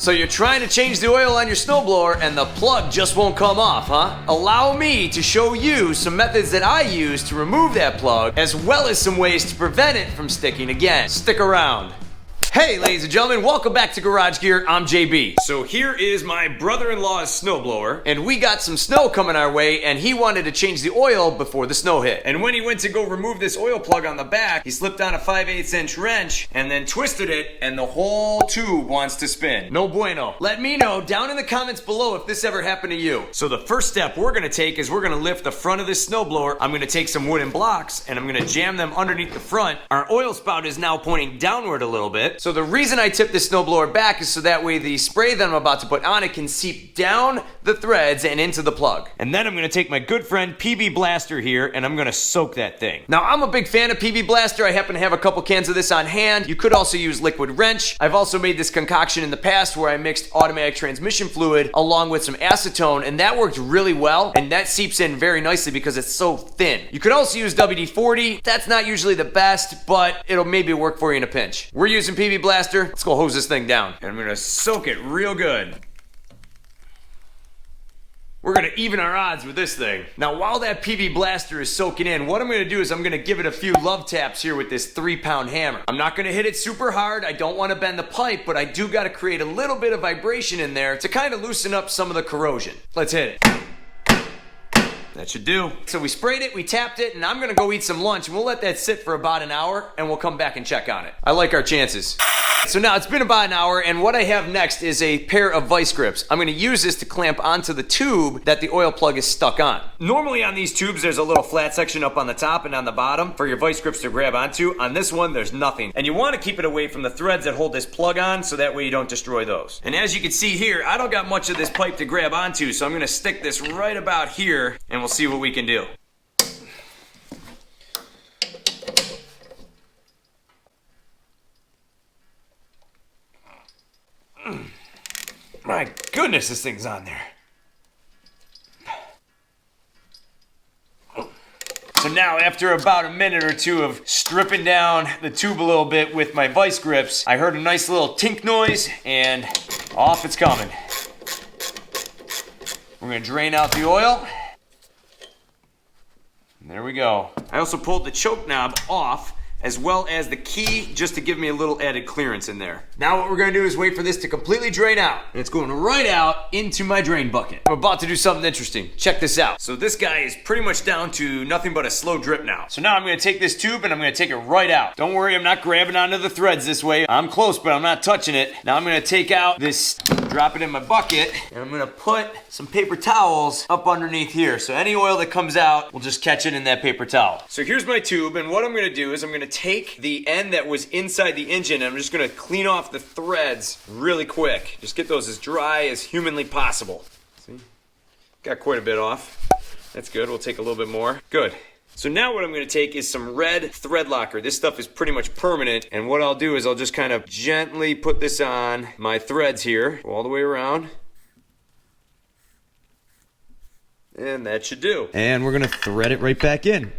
So you're trying to change the oil on your snowblower and the plug just won't come off, huh? Allow me to show you some methods that I use to remove that plug, as well as some ways to prevent it from sticking again. Stick around. Hey ladies and gentlemen, welcome back to Garage Gear. I'm JB. So here is my brother-in-law's snowblower, and we got some snow coming our way, and he wanted to change the oil before the snow hit. And when he went to go remove this oil plug on the back, he slipped on a 5/8 inch wrench and then twisted it, and the whole tube wants to spin. No bueno. Let me know down in the comments below if this ever happened to you. So the first step we're gonna take is we're gonna lift the front of this snowblower. I'm gonna take some wooden blocks and I'm gonna jam them underneath the front. Our oil spout is now pointing downward a little bit. So the reason I tip this snowblower back is so that way the spray that I'm about to put on it can seep down the threads and into the plug. And then I'm gonna take my good friend PB Blaster here and I'm gonna soak that thing. Now I'm a big fan of PB Blaster. I happen to have a couple cans of this on hand. You could also use liquid wrench. I've also made this concoction in the past where I mixed automatic transmission fluid along with some acetone, and that worked really well, and that seeps in very nicely because it's so thin. You could also use WD-40. That's not usually the best, but it'll maybe work for you in a pinch. We're using PB Blaster. Let's go hose this thing down. And I'm gonna soak it real good. We're gonna even our odds with this thing. Now while that PB Blaster is soaking in, what I'm gonna do is I'm gonna give it a few love taps here with this 3-pound hammer. I'm not gonna hit it super hard. I don't wanna bend the pipe, but I do gotta create a little bit of vibration in there to kind of loosen up some of the corrosion. Let's hit it. That should do. So we sprayed it, we tapped it, and I'm gonna go eat some lunch, and we'll let that sit for about an hour, and we'll come back and check on it. I like our chances. So now it's been about an hour, and what I have next is a pair of vice grips. I'm gonna use this to clamp onto the tube that the oil plug is stuck on. Normally on these tubes, there's a little flat section up on the top and on the bottom for your vice grips to grab onto. On this one, there's nothing. And you wanna keep it away from the threads that hold this plug on, so that way you don't destroy those. And as you can see here, I don't got much of this pipe to grab onto, so I'm gonna stick this right about here, and we'll see what we can do. My goodness, this thing's on there. So now, after about a minute or two of stripping down the tube a little bit with my vice grips, I heard a nice little tink noise, and off it's coming. We're gonna drain out the oil. And there we go. I also pulled the choke knob off, as well as the key, just to give me a little added clearance in there. Now what we're gonna do is wait for this to completely drain out. And it's going right out into my drain bucket. I'm about to do something interesting. Check this out. So this guy is pretty much down to nothing but a slow drip now. So now I'm gonna take this tube and I'm gonna take it right out. Don't worry, I'm not grabbing onto the threads this way. I'm close, but I'm not touching it. Now I'm gonna take out this, drop it in my bucket, and I'm gonna put some paper towels up underneath here. So any oil that comes out, we'll just catch it in that paper towel. So here's my tube, and what I'm gonna do is I'm gonna take the end that was inside the engine, and I'm just gonna clean off the threads really quick. Just get those as dry as humanly possible. See? Got quite a bit off. That's good, we'll take a little bit more. Good. So now what I'm gonna take is some red thread locker. This stuff is pretty much permanent, and what I'll do is I'll just kind of gently put this on my threads here, all the way around. And that should do. And we're gonna thread it right back in.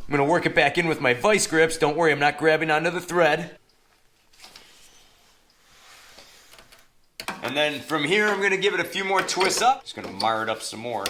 I'm gonna work it back in with my vice grips. Don't worry, I'm not grabbing onto the thread. And then from here, I'm gonna give it a few more twists up. Just gonna mar it up some more.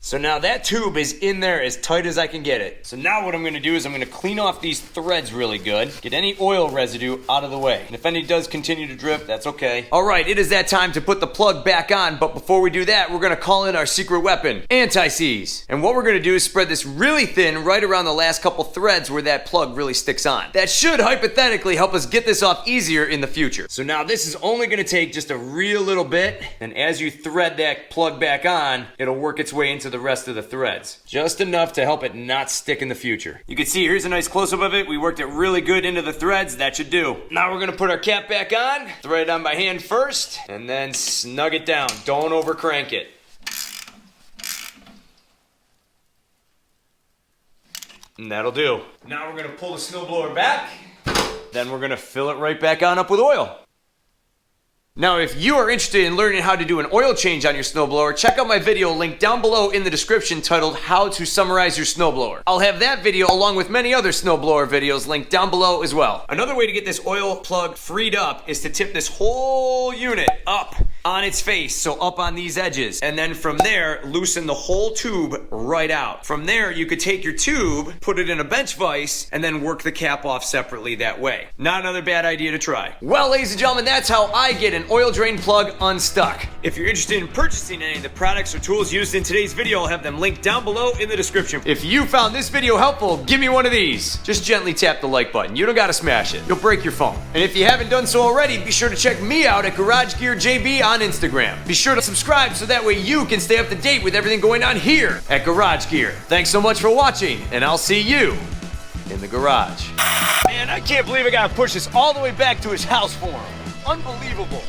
So now that tube is in there as tight as I can get it. So now what I'm gonna do is I'm gonna clean off these threads really good, get any oil residue out of the way. And if any does continue to drip, that's okay. All right, it is that time to put the plug back on, but before we do that, we're gonna call in our secret weapon, anti-seize. And what we're gonna do is spread this really thin right around the last couple threads where that plug really sticks on. That should hypothetically help us get this off easier in the future. So now this is only gonna take just a real little bit, and as you thread that plug back on, it'll work its way into the rest of the threads. Just enough to help it not stick in the future. You can see, here's a nice close-up of it. We worked it really good into the threads. That should do. Now we're gonna put our cap back on, thread it on by hand first, and then snug it down. Don't over crank it. And that'll do. Now we're gonna pull the snowblower back, then we're gonna fill it right back on up with oil. Now, if you are interested in learning how to do an oil change on your snowblower, check out my video linked down below in the description titled How to Summarize Your Snowblower. I'll have that video along with many other snowblower videos linked down below as well. Another way to get this oil plug freed up is to tip this whole unit up on its face, so up on these edges, and then from there loosen the whole tube right out. From there you could take your tube, put it in a bench vise, and then work the cap off separately that way. Not another bad idea to try. Well, ladies and gentlemen, that's how I get an oil drain plug unstuck. If you're interested in purchasing any of the products or tools used in today's video, I'll have them linked down below in the description. If you found this video helpful, give me one of these. Just gently tap the like button. You don't gotta smash it. You'll break your phone. And if you haven't done so already, be sure to check me out at garagegearjb on Instagram. Be sure to subscribe so that way you can stay up to date with everything going on here at Garage Gear. Thanks so much for watching, and I'll see you in the garage. Man, I can't believe I gotta push this all the way back to his house for him. Unbelievable.